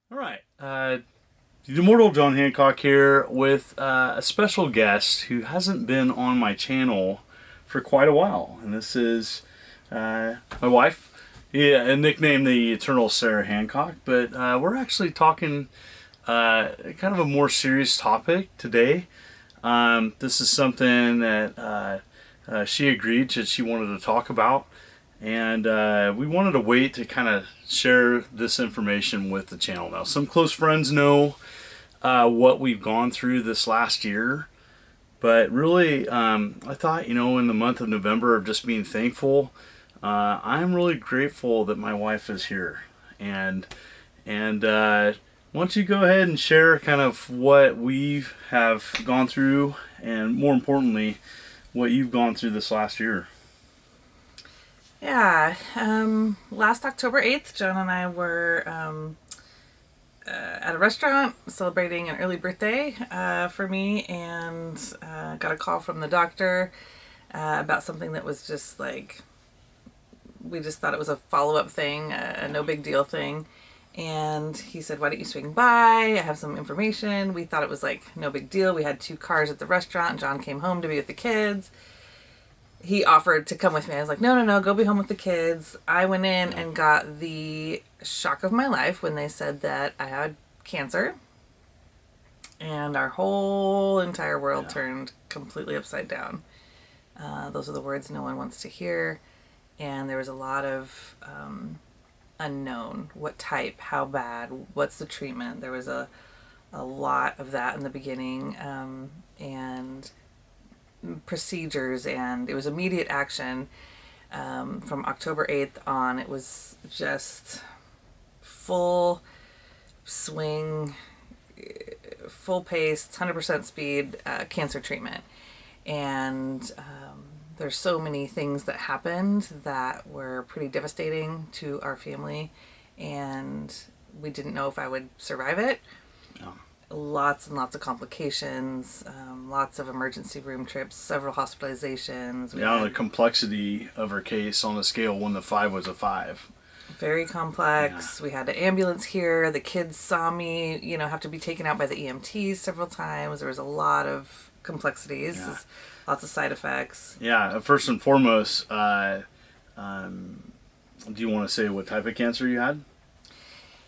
All right. The immortal John Hancock here with a special guest who hasn't been on my channel for quite a while. And this is my wife. Yeah, and nicknamed the Eternal Sarah Hancock. But we're actually talking kind of a more serious topic today. This is something that she agreed that she wanted to talk about. And we wanted to wait to kind of share this information with the channel. Now, some close friends know what we've gone through this last year, but really, I thought, in the month of November of just being thankful, I'm really grateful that my wife is here. And why don't you go ahead and share kind of what we have gone through, and more importantly, what you've gone through this last year. Yeah, last October 8th, John and I were at a restaurant celebrating an early birthday for me, and got a call from the doctor about something that was just like, we just thought it was a follow-up thing, a no big deal thing. And he said, why don't you swing by? I have some information. We thought it was like no big deal. We had 2 cars at the restaurant. John came home to be with the kids. He offered to come with me. I was like, no, go be home with the kids. I went in and got the shock of my life when they said that I had cancer. And our whole entire world turned completely upside down. Those are the words no one wants to hear. And there was a lot of unknown. What type? How bad? What's the treatment? There was a lot of that in the beginning. And procedures, and it was immediate action. From October 8th on, it was just full swing, full pace, 100% speed cancer treatment. And there's so many things that happened that were pretty devastating to our family, and we didn't know if I would survive it. Yeah. Lots and lots of complications, lots of emergency room trips, several hospitalizations. The complexity of her case on a scale 1 to 5 was a 5. Very complex. Yeah. We had an ambulance here. The kids saw me, have to be taken out by the EMTs several times. There was a lot of complexities, lots of side effects. Yeah, first and foremost, do you want to say what type of cancer you had?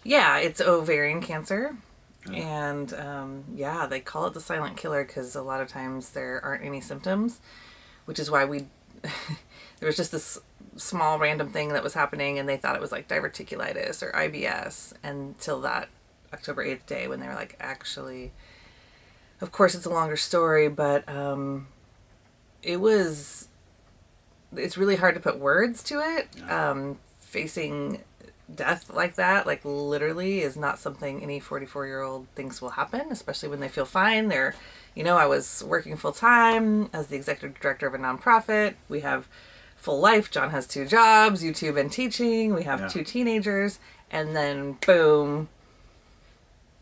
Yeah, it's ovarian cancer. And they call it the silent killer because a lot of times there aren't any symptoms, which is why there was just this small random thing that was happening, and they thought it was like diverticulitis or IBS until that October 8th day when they were like, actually, of course it's a longer story, but it's really hard to put words to it. Facing death like that, like literally, is not something any 44-year-old thinks will happen, especially when they feel fine. I was working full time as the executive director of a nonprofit. We have full life. John has 2 jobs, YouTube and teaching. We have 2 teenagers, and then boom,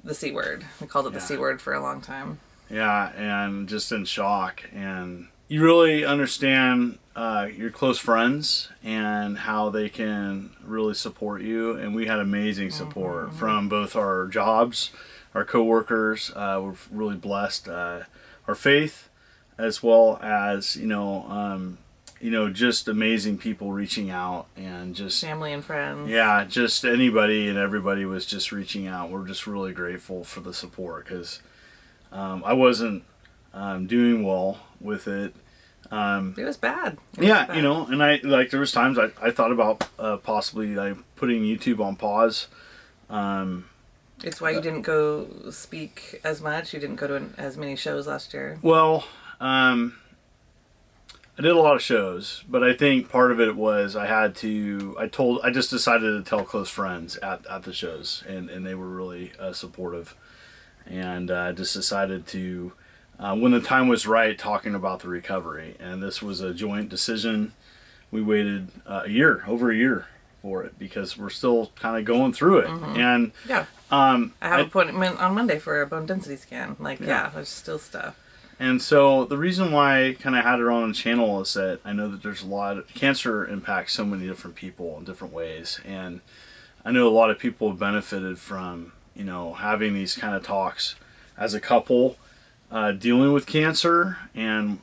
the C word. We called it the C word for a long time. Yeah, and just in shock. And you really understand your close friends and how they can really support you. And we had amazing support from both our jobs, our coworkers. We're really blessed. Our faith, as well as just amazing people reaching out, and just family and friends. Yeah, just anybody and everybody was just reaching out. We're just really grateful for the support, because I wasn't doing well with it. It was bad. Bad. And there was times I thought about possibly putting YouTube on pause. It's why you didn't go speak as much. You didn't go to as many shows last year. Well, I did a lot of shows, but I think part of it was I just decided to tell close friends at the shows, and they were really supportive, and just decided to, when the time was right, talking about the recovery. And this was a joint decision. We waited over a year for it, because we're still kind of going through it. And I have an appointment on Monday for a bone density scan. There's still stuff. And so the reason why I kind of had her on the channel is that I know that there's a lot of cancer impacts so many different people in different ways, and I know a lot of people have benefited from having these kind of talks as a couple, dealing with cancer, and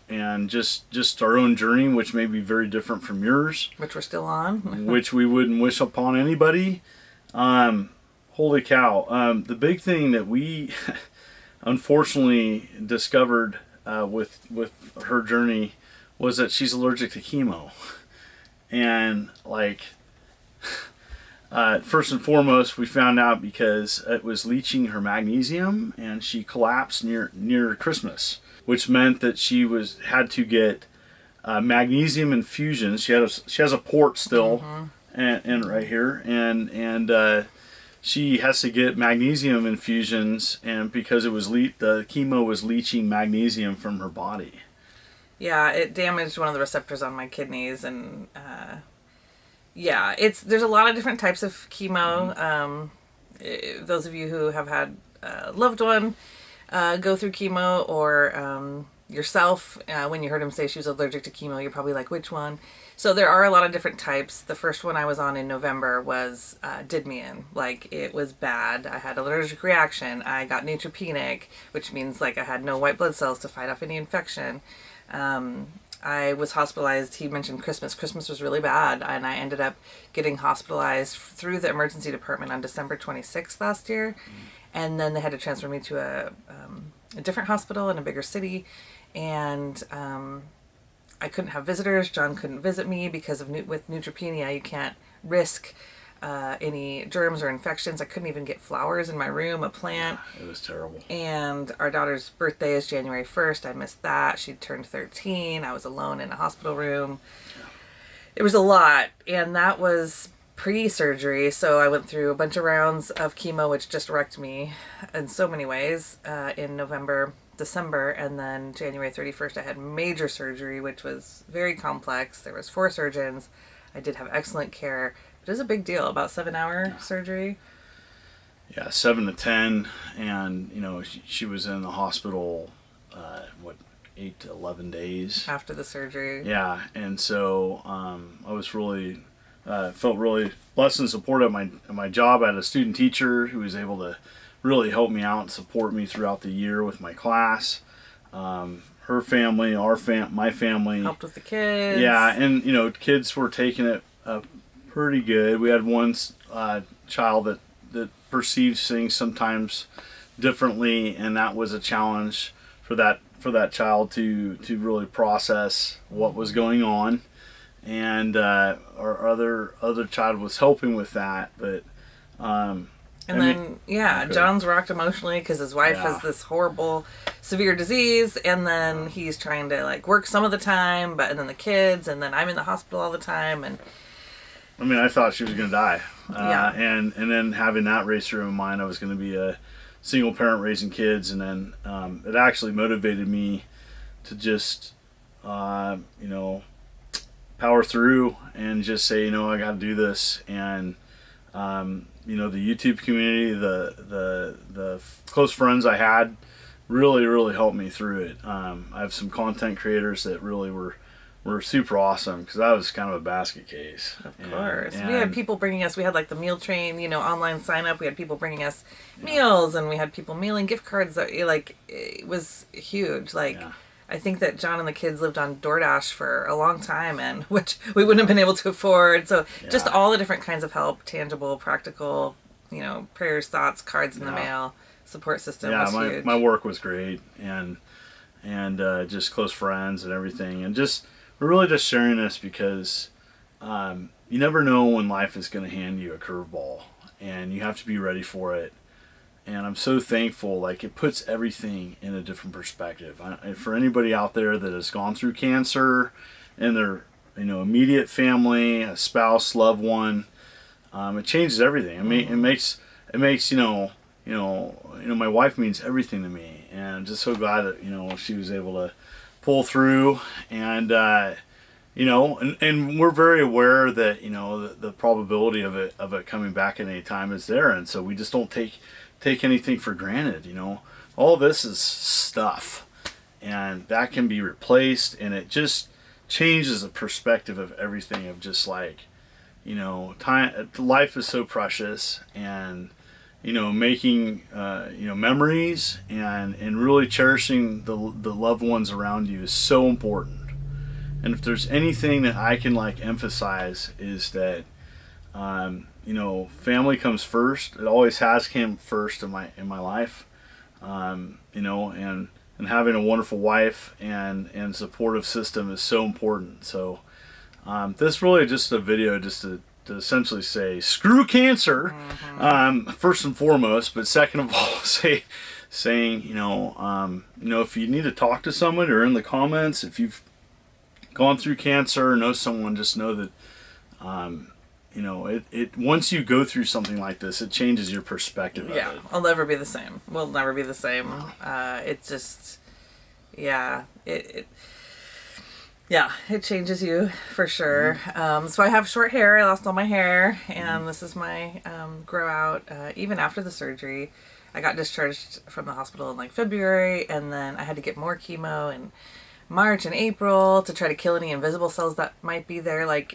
just our own journey, which may be very different from yours, which we're still on, which we wouldn't wish upon anybody. Holy cow! The big thing that we unfortunately discovered with her journey was that she's allergic to chemo, and like. First and foremost, we found out because it was leaching her magnesium, and she collapsed near Christmas, which meant that she had to get magnesium infusions. She has a port still, and right here, and she has to get magnesium infusions, and because it was the chemo was leaching magnesium from her body. Yeah, it damaged one of the receptors on my kidneys, and yeah, there's a lot of different types of chemo. Those of you who have had a loved one go through chemo, or yourself, when you heard him say she was allergic to chemo, you're probably like, which one? So there are a lot of different types. The first one I was on in November was did me in. Like, it was bad. I had allergic reaction. I got neutropenic, which means like I had no white blood cells to fight off any infection. I was hospitalized. He mentioned Christmas. Christmas was really bad, and I ended up getting hospitalized through the emergency department on December 26th last year. And then they had to transfer me to a different hospital in a bigger city. And I couldn't have visitors. John couldn't visit me because with neutropenia, you can't risk any germs or infections. I couldn't even get flowers in my room, a plant. It was terrible. And our daughter's birthday is January 1st. I missed that. She turned 13. I was alone in a hospital room. Yeah. It was a lot. And that was pre-surgery. So I went through a bunch of rounds of chemo, which just wrecked me in so many ways, in November, December. And then January 31st, I had major surgery, which was very complex. There was 4 surgeons. I did have excellent care. It is a big deal, about 7-hour surgery. Yeah, 7 to 10, and she was in the hospital, 8 to 11 days after the surgery. Yeah, and so I was really felt really blessed and supported at my job. I had a student teacher who was able to really help me out and support me throughout the year with my class. Her family, my family helped with the kids. Yeah, and kids were taking it pretty good. We had one child that perceives things sometimes differently, and that was a challenge for that child to really process what was going on. And our other child was helping with that, but John's rocked emotionally because his wife has this horrible, severe disease, and then he's trying to like work some of the time, and then the kids, and then I'm in the hospital all the time, and I thought she was going to die. And then having that race through my mind, I was going to be a single parent raising kids, and then it actually motivated me to just power through and just say, I got to do this. And the YouTube community, the close friends I had really helped me through it. I have some content creators that really were super awesome, because that was kind of a basket case. Of course. And we had people bringing us, we had like the meal train, online sign up. We had people bringing us meals, and we had people mailing gift cards. It was huge. I think that John and the kids lived on DoorDash for a long time, and which we wouldn't have been able to afford. So just all the different kinds of help, tangible, practical, prayers, thoughts, cards in the mail, support system was huge. My work was great, and just close friends and everything, and we're really just sharing this because you never know when life is going to hand you a curveball, and you have to be ready for it. And I'm so thankful, it puts everything in a different perspective. For anybody out there that has gone through cancer, and their immediate family, a spouse, loved one, it changes everything. It makes my wife means everything to me, and I'm just so glad that she was able to pull through, and and we're very aware that the probability of it coming back at any time is there, and so we just don't take anything for granted. All this is stuff, and that can be replaced, and it just changes the perspective of everything, of just time. Life is so precious, and making memories and really cherishing the loved ones around you is so important. And if there's anything that I can emphasize is that family comes first. It always has come first in my life. And having a wonderful wife and supportive system is so important. So this really just a video just to essentially say screw cancer, first and foremost, but second of all saying if you need to talk to someone or in the comments, if you've gone through cancer or know someone, just know that it once you go through something like this, it changes your perspective of it. I'll never be the same. We'll never be the same. It just, it changes you for sure. So I have short hair. I lost all my hair, and this is my grow out. Even after the surgery, I got discharged from the hospital in February, and then I had to get more chemo in March and April to try to kill any invisible cells that might be there. And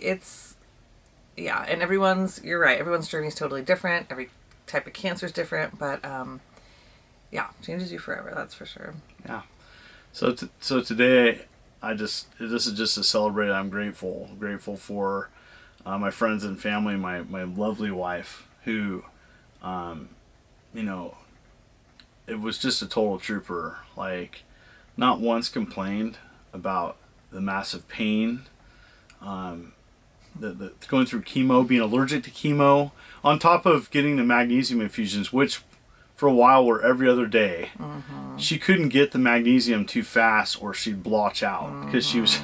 you're right, everyone's journey is totally different. Every type of cancer is different, but changes you forever, that's for sure. Yeah. So today, this is just to celebrate. I'm grateful for my friends and family, my lovely wife, who, it was just a total trooper. Not once complained about the massive pain, the going through chemo, being allergic to chemo, on top of getting the magnesium infusions, which for a while were every other day. She couldn't get the magnesium too fast or she'd blotch out because she was,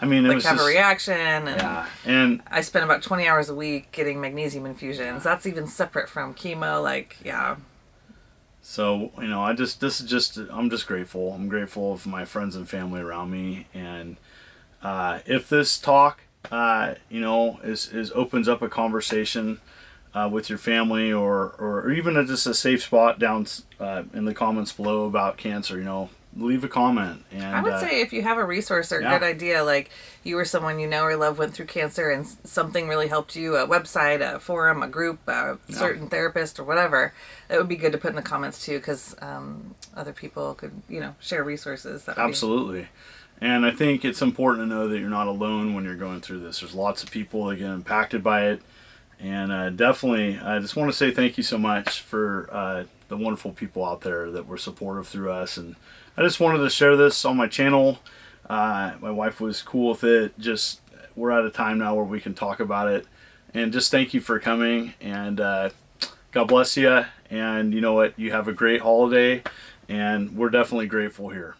it was have just a reaction. And I spent about 20 hours a week getting magnesium infusions. That's even separate from chemo. So, I'm just grateful. I'm grateful for my friends and family around me. And if this talk, opens up a conversation with your family or even just a safe spot down in the comments below about cancer, leave a comment. And I would say if you have a resource or a good idea, you or someone you know or love went through cancer and something really helped you, a website, a forum, a group, a certain therapist or whatever, it would be good to put in the comments too, because other people could, share resources. Absolutely. And I think it's important to know that you're not alone when you're going through this. There's lots of people that get impacted by it. And definitely, I just want to say thank you so much for the wonderful people out there that were supportive through us. And I just wanted to share this on my channel. My wife was cool with it. Just, we're at a time now where we can talk about it. And just thank you for coming. And God bless you. And you know what? You have a great holiday. And we're definitely grateful here.